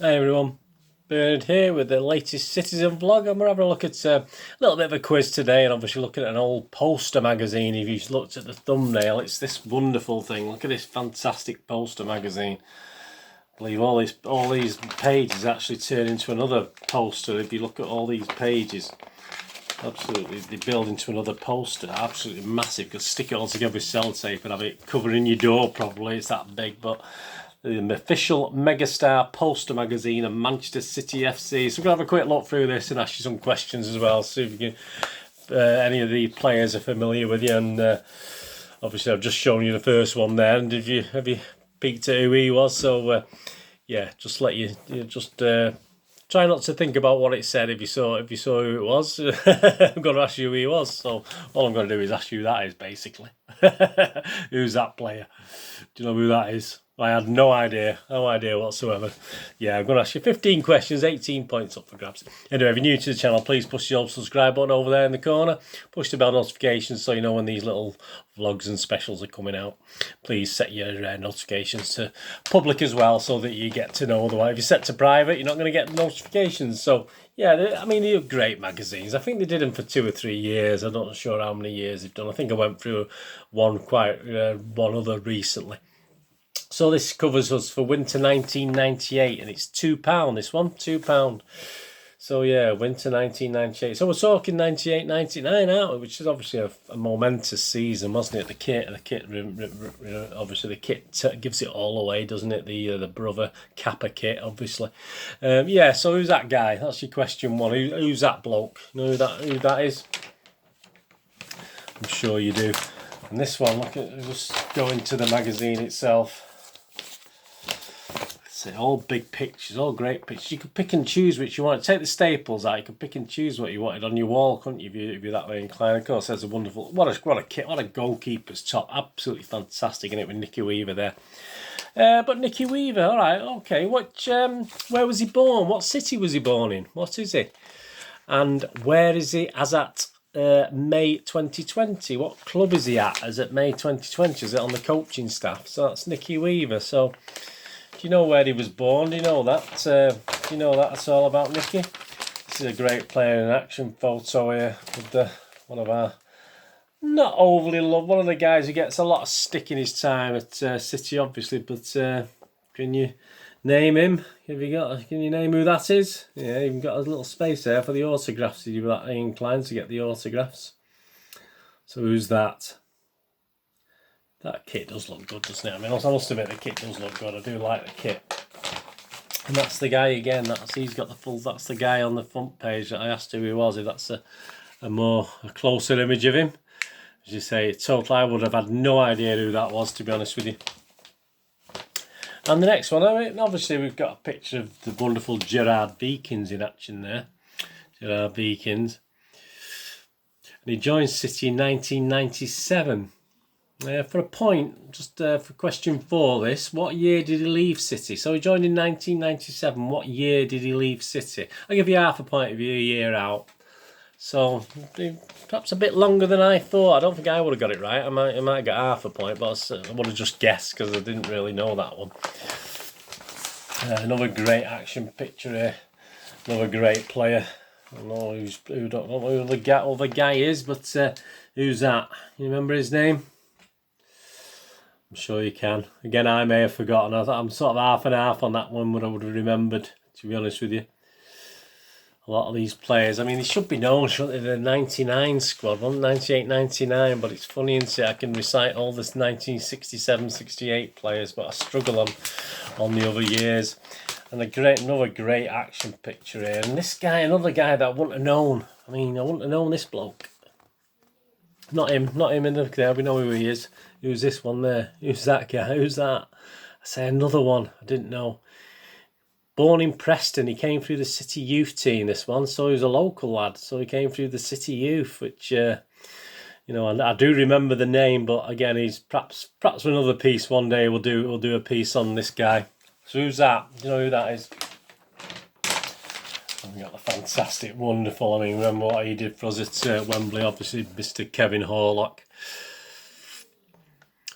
Hey everyone, Bernard here with the latest Citizen vlog, and we're having a look at a little bit of a quiz today, and obviously looking at an old poster magazine. If you've looked at the thumbnail, it's this wonderful thing. Look at this fantastic poster magazine. I believe all these pages actually turn into another poster. If you look at all these pages, absolutely they build into another poster. Absolutely massive. You could stick it all together with sellotape and have it covering your door probably. It's that big, but the official Megastar poster magazine of Manchester City FC. So we're going to have a quick look through this and ask you some questions as well, see if you can, any of the players are familiar with you. And obviously I've just shown you the first one there, and have you peeked at who he was? So yeah, just let you just try not to think about what it said if you saw who it was. I'm going to ask you who he was, so all I'm going to do is ask you who that is, basically. Who's that player? Do you know who that is? I had no idea whatsoever. Yeah, I'm going to ask you 15 questions, 18 points up for grabs. Anyway, if you're new to the channel, please push the old subscribe button over there in the corner. Push the bell notifications so you know when these little vlogs and specials are coming out. Please set your notifications to public as well so that you get to know. Otherwise, if you set to private, you're not going to get notifications. So yeah, I mean, they're great magazines. I think they did them for 2 or 3 years. I'm not sure how many years they've done. I think I went through one other recently. So this covers us for winter 1998, and it's £2, this one, £2. So yeah, winter 1998. So we're talking 98, 99 out, which is obviously a momentous season, wasn't it? The kit, obviously the kit gives it all away, doesn't it? The brother Kappa kit, obviously. Yeah, so who's that guy? That's your question one. Who's that bloke? You know who that is? I'm sure you do. And this one, look at, just go into the magazine itself. All big pictures, all great pictures. You could pick and choose which you want. Take the staples out. You could pick and choose what you wanted on your wall, couldn't you? If you're that way inclined. Of course, there's a wonderful. What a kit! What a goalkeeper's top! Absolutely fantastic, and it with Nicky Weaver there. But Nicky Weaver, all right, okay. Where was he born? What city was he born in? What is he? And where is he as at May 2020? What club is he at as at May 2020? Is it on the coaching staff? So that's Nicky Weaver. So. Do you know where he was born? Do you know that? Do you know that's all about Nicky? This is a great player in action photo here with one of our not overly loved, one of the guys who gets a lot of stick in his time at City, obviously. But can you name him? Can you name who that is? Yeah, even got a little space there for the autographs. Did you that inclined to get the autographs? So who's that? That kit does look good, doesn't it? I mean, I must admit the kit does look good. I do like the kit. And that's the guy again. He's got the full. That's the guy on the front page that I asked who he was. If that's a closer image of him, as you say, totally, I would have had no idea who that was, to be honest with you. And the next one, I mean, obviously we've got a picture of the wonderful Gerard Beekins in action there. Gerard Beekins, and he joined City in 1997. For a point, just for question 4, what year did he leave City? So he joined in 1997. What year did he leave City? I'll give you half a point if you're a year out. So perhaps a bit longer than I thought. I don't think I would have got it right. I might get half a point, but I would have just guessed because I didn't really know that one. Another great action picture here. Another great player. I don't know who the guy is, but who's that? You remember his name? I'm sure you can. Again, I may have forgotten. I'm sort of half and half on that one, but I would have remembered, to be honest with you. A lot of these players, I mean, they should be known, shouldn't they? The 99 squad, 98, 99, but it's funny, isn't it? I can recite all this 1967, 68 players, but I struggle on the other years. And another great action picture here. And this guy, another guy that I wouldn't have known. I mean, I wouldn't have known this bloke. Not him in there. We know who he is. Who's this one there? Who's that guy? Who's that? I say another one. I didn't know. Born in Preston. He came through the City Youth team, this one. So he was a local lad. So he came through the City Youth, which, you know, I do remember the name. But again, he's perhaps another piece one day. We'll do a piece on this guy. So who's that? Do you know who that is? We got the fantastic, wonderful. I mean, remember what he did for us at Wembley, obviously, Mr. Kevin Horlock.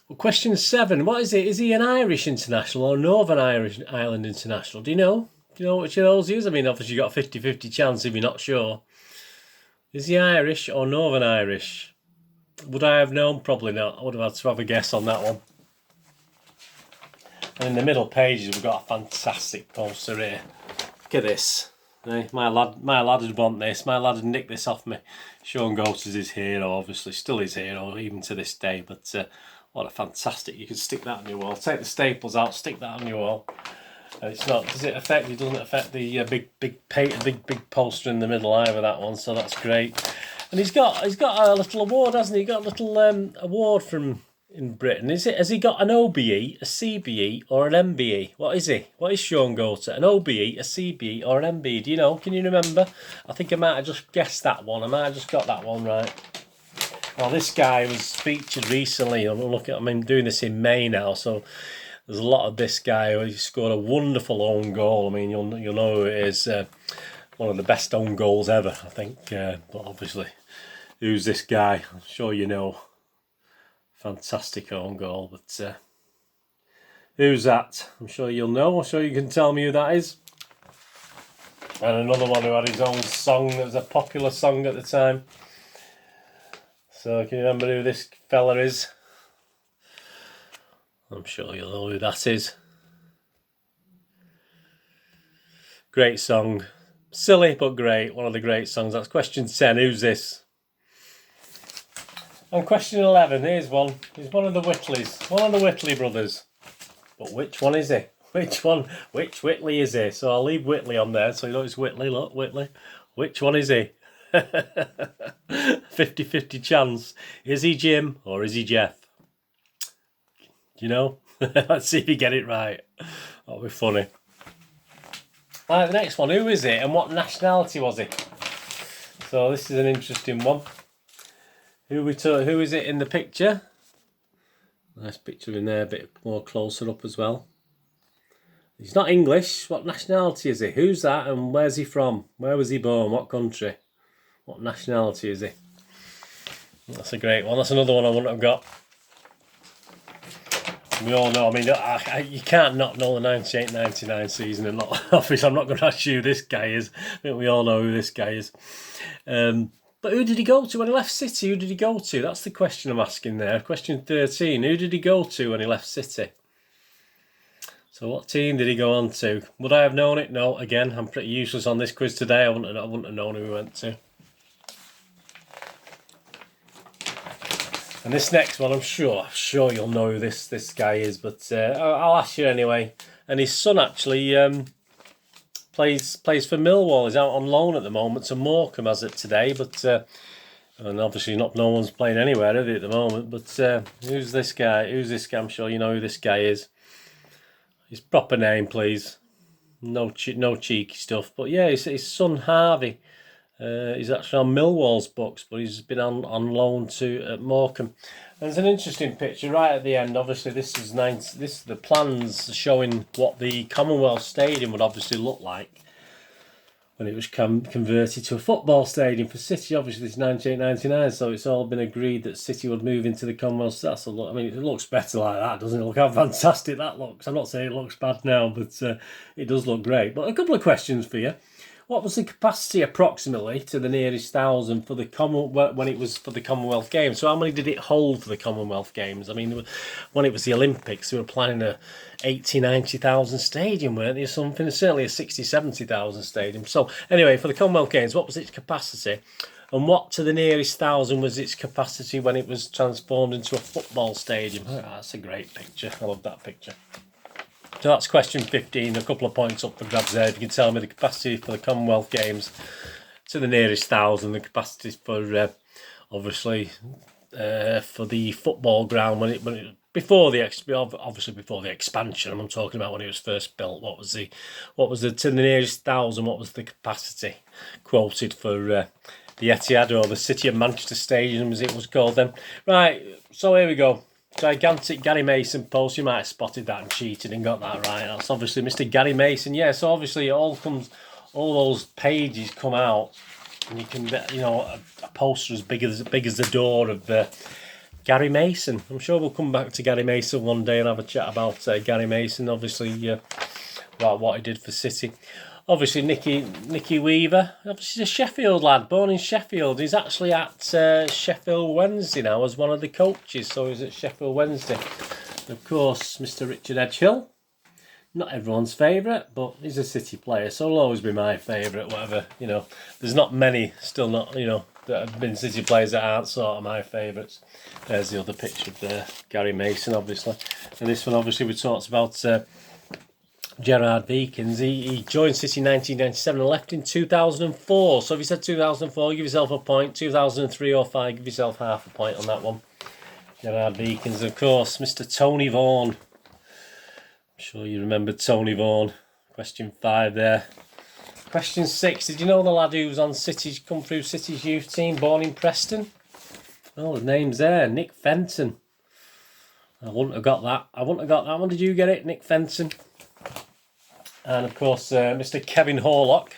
Well, question 7. What is it? Is he an Irish international or Northern Ireland international? Do you know? Do you know which of those he is? I mean, obviously you got a 50-50 chance if you're not sure. Is he Irish or Northern Irish? Would I have known? Probably not. I would have had to have a guess on that one. And in the middle pages, we've got a fantastic poster here. Look at this. My lad would want this. My lad would nick this off me. Sean Goat is his hero, obviously. Still his hero, even to this day. But what a fantastic... You can stick that on your wall. Take the staples out, stick that on your wall. And it's not... Does it affect... It doesn't affect the big poster in the middle either, that one. So that's great. And he's got a little award, hasn't he? He got a little award from... in Britain. Has he got an OBE, a CBE or an MBE? What is he? What is Sean Goat? An OBE, a CBE or an MBE? Do you know? Can you remember? I think I might have just guessed that one. I might have just got that one right. Well, this guy was featured recently. I'm doing this in May now, so there's a lot of this guy. He scored a wonderful own goal. I mean, you'll know who it is. One of the best own goals ever, I think. But obviously, who's this guy? I'm sure you know. Fantastic own goal, but who's that? I'm sure you'll know. I'm sure you can tell me who that is. And another one who had his own song that was a popular song at the time. So can you remember who this fella is? I'm sure you'll know who that is. Great song. Silly but great. One of the great songs. That's question 10. Who's this? And question 11, here's one. He's one of the Whitleys. One of the Whitley brothers. But which one is he? Which Whitley is he? So I'll leave Whitley on there so you know it's Whitley. Look, Whitley. Which one is he? 50-50 chance. Is he Jim or is he Jeff? Do you know? Let's see if you get it right. That'll be funny. Right, the next one. Who is it and what nationality was he? So this is an interesting one. Who is it in the picture? Nice picture in there, a bit more closer up as well. He's not English. What nationality is he? Who's that and where's he from? Where was he born? What country? What nationality is he? That's a great one. That's another one I wouldn't have got. We all know, I mean, you can't not know the 98-99 season and not, obviously I'm not going to ask you who this guy is. I think we all know who this guy is. But who did he go to when he left City? Who did he go to? That's the question I'm asking there. Question 13. Who did he go to when he left City? So what team did he go on to? Would I have known it? No. Again, I'm pretty useless on this quiz today. I wouldn't have known who he went to. And this next one, I'm sure you'll know who this guy is, but I'll ask you anyway. And his son actually plays for Millwall. He's out on loan at the moment to Morecambe as it today, but and obviously no one's playing anywhere, is he, at the moment? But who's this guy? Who's this guy? I'm sure you know who this guy is. His proper name, please. No cheeky stuff. But yeah, his son Harvey. He's actually on Millwall's books, but he's been on loan to Morecambe. And there's an interesting picture right at the end. Obviously, this is the plans showing what the Commonwealth Stadium would obviously look like when it was converted to a football stadium for City. Obviously, this is 1999, so it's all been agreed that City would move into the Commonwealth. That's a look. I mean, it looks better like that, doesn't it? Look how fantastic that looks. I'm not saying it looks bad now, but it does look great. But a couple of questions for you. What was the capacity approximately to the nearest 1,000 for the when it was for the Commonwealth Games? So how many did it hold for the Commonwealth Games? I mean, when it was the Olympics, they were planning a 80,000-90,000 stadium, weren't they? Or something, certainly a 60,000-70,000 stadium. So anyway, for the Commonwealth Games, what was its capacity? And what to the nearest 1,000 was its capacity when it was transformed into a football stadium? Oh, that's a great picture. I love that picture. So that's question 15, a couple of points up for grabs there. If you can tell me the capacity for the Commonwealth Games to the nearest 1,000, the capacity for, obviously, for the football ground before the expansion. I'm talking about when it was first built. What was the to the nearest 1,000? What was the capacity quoted for the Etihad, or the City of Manchester Stadium as it was called then? Right. So here we go. Gigantic Gary Mason post. You might have spotted that and cheated and got that right. That's obviously Mr. Gary Mason. Yeah, so obviously all those pages come out, and you can, a poster as big as the door of Gary Mason. I'm sure we'll come back to Gary Mason one day and have a chat about Gary Mason, obviously, about what he did for City. Obviously, Nicky Weaver. Obviously, he's a Sheffield lad, born in Sheffield. He's actually at Sheffield Wednesday now as one of the coaches. So he's at Sheffield Wednesday. And of course, Mr. Richard Edgehill. Not everyone's favourite, but he's a City player, so he'll always be my favourite, whatever, you know. There's not many, still not, you know, that have been City players that aren't sort of my favourites. There's the other picture of there, Gary Mason, obviously. And this one, obviously, we talked about Gerard Beekins. He joined City in 1997 and left in 2004. So if you said 2004, give yourself a point. 2003 or 5, give yourself half a point on that one. Gerard Beekins, of course. Mr. Tony Vaughan. I'm sure you remember Tony Vaughan. Question 5 there. Question 6. Did you know the lad who was on City's, come through City's youth team, born in Preston? Oh, the name's there. Nick Fenton. I wouldn't have got that. I wouldn't have got that one. Did you get it? Nick Fenton. And of course, Mr. Kevin Horlock.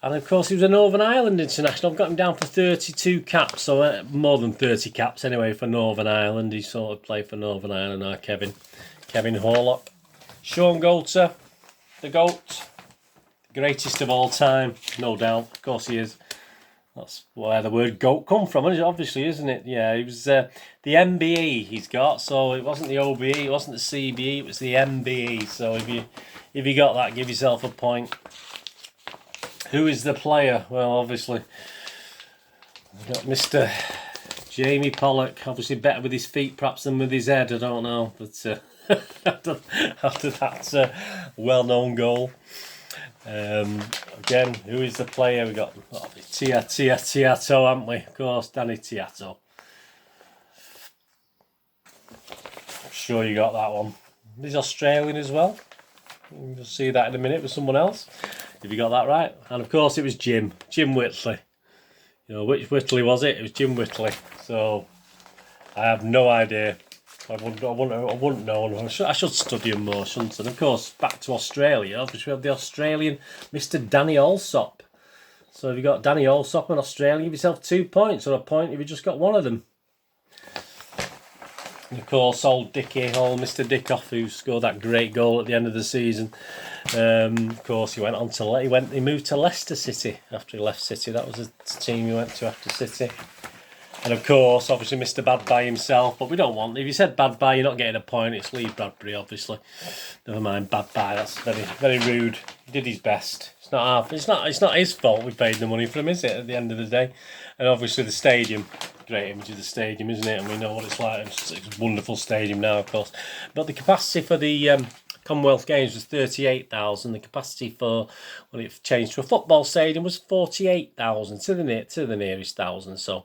And of course, he was a Northern Ireland international. I've got him down for 32 caps, so more than 30 caps anyway for Northern Ireland. He sort of played for Northern Ireland now, Kevin Horlock. Sean Goater, the GOAT, the greatest of all time, no doubt. Of course he is. That's where the word GOAT come from, obviously, isn't it? Yeah, it was the MBE he's got, so it wasn't the OBE, it wasn't the CBE, it was the MBE. So if you got that, give yourself a point. Who is the player? Well, obviously, we've got Mr. Jamie Pollock. Obviously, better with his feet perhaps than with his head. I don't know, but after that well-known goal. Again, who is the player? We got Tiato, haven't we? Of course, Danny Tiato. I'm sure you got that one. He's Australian as well. You'll see that in a minute with someone else. If you got that right. And of course it was Jim Whitley. You know, which Whitley was it? It was Jim Whitley. So I have no idea. I wouldn't know. I should study him more, shouldn't I? And of course, back to Australia. Obviously we have the Australian Mr. Danny Allsop. So if you got Danny Allsop in Australia, give yourself 2 points, or a point if you just got one of them. And of course, old Mr. Dickoff, who scored that great goal at the end of the season. Of course, he moved to Leicester City after he left City. That was the team he went to after City. And of course, obviously, Mr. Bad by himself. But we don't want. If you said Bad by, you're not getting a point. It's Lee Bradbury, obviously. Never mind Bad by. That's very, very rude. He did his best. It's not his fault we paid the money for him, is it? At the end of the day, and obviously the stadium. Great image of the stadium, isn't it? And we know what it's like. It's a wonderful stadium now, of course. But the capacity for the Commonwealth Games was 38,000. The capacity for when it changed to a football stadium was 48,000 to the nearest thousand. So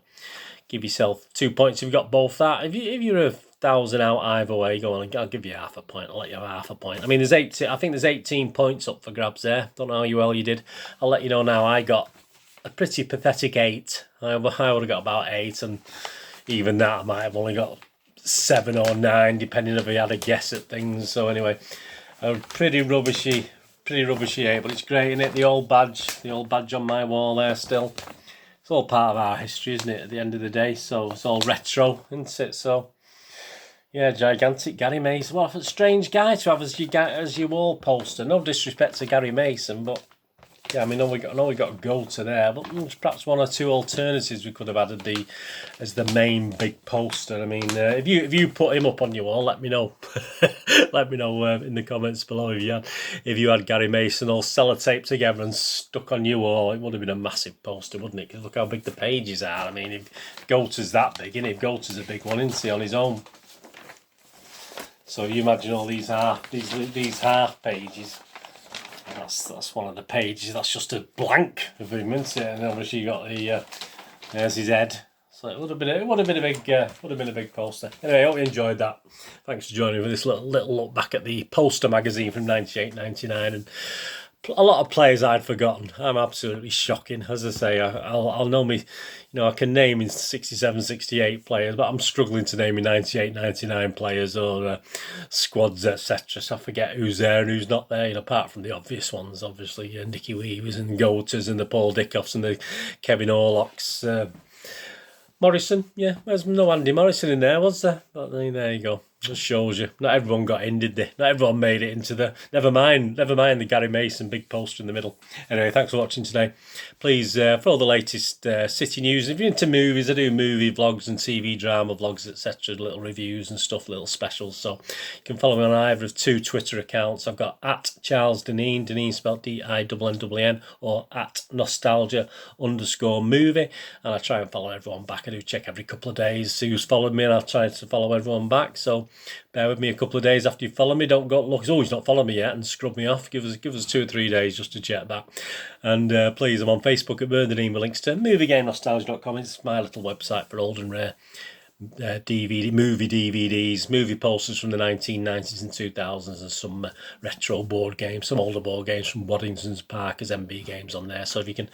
give yourself 2 points if you got both that. If you're 1,000 out either way, go on. I'll give you half a point. I'll let you have half a point. I mean, I think there's 18 points up for grabs there. Don't know how well you did. I'll let you know now. I got a pretty pathetic 8. I would have got about 8, and even that I might have only got 7 or 9, depending if I had a guess at things. So anyway, a pretty rubbishy 8, but it's great, isn't it? The old badge on my wall there still. It's all part of our history, isn't it, at the end of the day? So it's all retro, isn't it? So yeah, gigantic Gary Mason. What a strange guy to have as your wall poster. No disrespect to Gary Mason, but yeah, I mean, we got a goal to there, but there's perhaps 1 or 2 alternatives we could have added as the main big poster. I mean, if you put him up on your wall, let me know. Let me know in the comments below if you had Gary Mason all sellotaped together and stuck on your wall. It would have been a massive poster, wouldn't it? Because look how big the pages are. I mean, if Goater's that big, isn't it? If Goater's a big one, isn't he, on his own? So you imagine all these half pages. That's one of the pages. That's just a blank of him, isn't it? And obviously you got there's his head. So it would have been a big poster. Anyway, I hope you enjoyed that. Thanks for joining me for this little look back at the poster magazine from 98-99, and a lot of players I'd forgotten. I'm absolutely shocking. As I say, I'll know me. You know, I can name in 67, 68 players, but I'm struggling to name in 98, 99 players or squads, etc. So I forget who's there and who's not there. You know, apart from the obvious ones, obviously, Nicky Weavers and Goaters and the Paul Dickoffs and the Kevin Orlocks. Morrison, yeah, there's no Andy Morrison in there, was there? But there you go. Just shows you. Not everyone got in, did they? Not everyone made it into the... Never mind the Gary Mason big poster in the middle. Anyway, thanks for watching today. Please, for all the latest city news, if you're into movies, I do movie vlogs and TV drama vlogs, etc. Little reviews and stuff, little specials. So you can follow me on either of 2 Twitter accounts. I've got at Charles Dineen, Dineen spelled DINNN, or at nostalgia_movie. And I try and follow everyone back. I do check every couple of days, see who's followed me, and I'll try to follow everyone back. So bear with me a couple of days after you follow me. Don't go look. He's not followed me yet and scrub me off. Give us 2 or 3 days just to check that. And please, I'm on Facebook at BURNLEY with links to moviegamenostalgia.com. It's my little website for old and rare movie DVDs, movie posters from the 1990s and 2000s, and some retro board games, some older board games from Waddington's Park as MB games on there. So if you can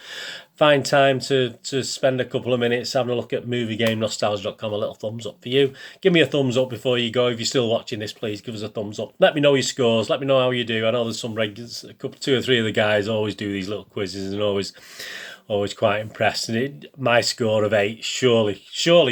find time to spend a couple of minutes having a look at moviegamenostalgia.com, a little thumbs up for you. Give me a thumbs up before you go. If you're still watching this, please give us a thumbs up. Let me know your scores. Let me know how you do. I know there's some regulars, 2 or 3 of the guys always do these little quizzes and always quite impressed. And my score of 8, surely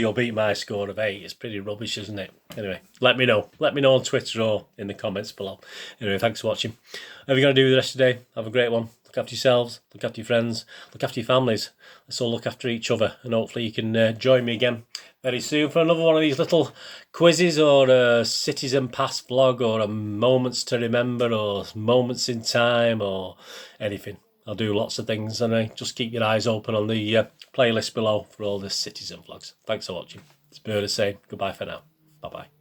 you'll beat my score of 8. It's pretty rubbish, isn't it? Anyway, let me know on Twitter or in the comments below. Anyway, thanks for watching. Whatever you're going to do the rest of the day, have a great one. Look after yourselves, look after your friends, look after your families. Let's all look after each other, and hopefully you can join me again very soon for another one of these little quizzes, or a Citizen Past vlog, or a moments to remember, or moments in time, or anything. I'll do lots of things, and just keep your eyes open on the playlist below for all the Citizen vlogs. Thanks for watching. It's Bird saying goodbye for now. Bye-bye.